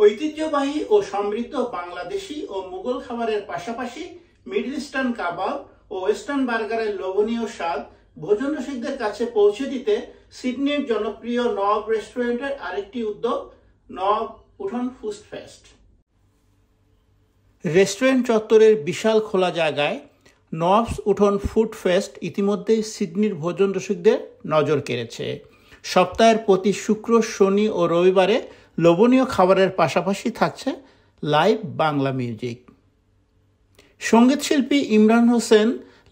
ঐতিহ্যবাহী ও সমৃদ্ধ বাংলাদেশি ও মুঘল খাবারের পাশাপাশি মিডল ইস্টার্ন কাবাব ও ওয়েস্টার্ন বার্গারের লোভনীয় স্বাদ ভোজন রসিকদের কাছে পৌঁছে দিতে সিডনির জনপ্রিয় নব রেস্টুরেন্টের আরেকটি উদ্যোগ নব উঠোন ফুড ফেস্ট। রেস্টুরেন্ট চত্বরের বিশাল খোলা জায়গায় নবস উঠোন ফুড ফেস্ট ইতিমধ্যেই সিডনির ভোজন রসিকদের নজর কেড়েছে। সপ্তাহের প্রতি শুক্র, শনি ও রবিবারে লোভনীয় খাবারের পাশাপাশি থাকছে লাইভ বাংলা মিউজিক। সঙ্গীত শিল্পী ইমরান হোসেন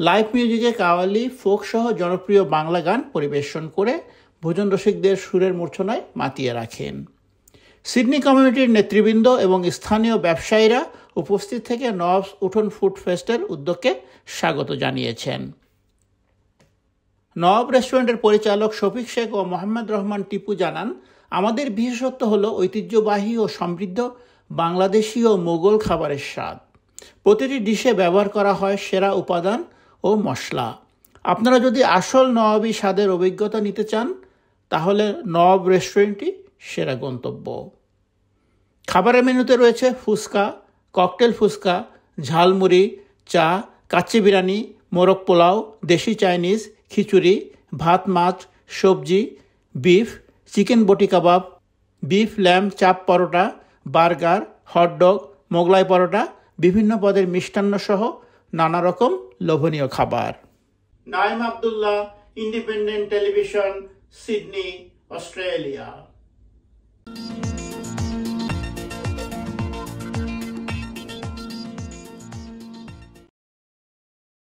লাইভ মিউজিকে কাওয়ালি, ফোক সহ জনপ্রিয় বাংলা গান পরিবেশন করে ভোজন রসিকদের সুরের মূর্ছনায় মাতিয়ে রাখেন। সিডনি কমিউনিটির নেতৃবৃন্দ এবং স্থানীয় ব্যবসায়ীরা উপস্থিত থেকে নবস উঠোন ফুড ফেস্টের উদ্যোগকে স্বাগত জানিয়েছেন। নব রেস্টুরেন্টের পরিচালক শফিক শেখ ও মোহাম্মদ রহমান টিপু জানান, আমাদের বিশেষত্ব হলো ঐতিহ্যবাহী ও সমৃদ্ধ বাংলাদেশি ও মোগল খাবারের স্বাদ। প্রতিটি ডিশে ব্যবহার করা হয় সেরা উপাদান ও মশলা। আপনারা যদি আসল নবাবী স্বাদের অভিজ্ঞতা নিতে চান তাহলে নব রেস্টুরেন্টটি সেরা গন্তব্য। খাবারের মেনুতে রয়েছে ফুচকা, ককটেল ফুচকা, ঝালমুড়ি, চা, কাচ্চি বিরিয়ানি, মোরগ পোলাও, দেশি চাইনিজ, খিচুড়ি, ভাত, মাছ, সবজি, বিফ, চিকেন বটি কাবাব, বিফ ল্যাম্ব চাপ পরোটা, বার্গার, হটডগ, মোগলাই পরোটা, বিভিন্ন পদের মিষ্টান্ন সহ নানা রকম লোভনীয় খাবার। Naim Abdullah, independent television, Sydney, Australia.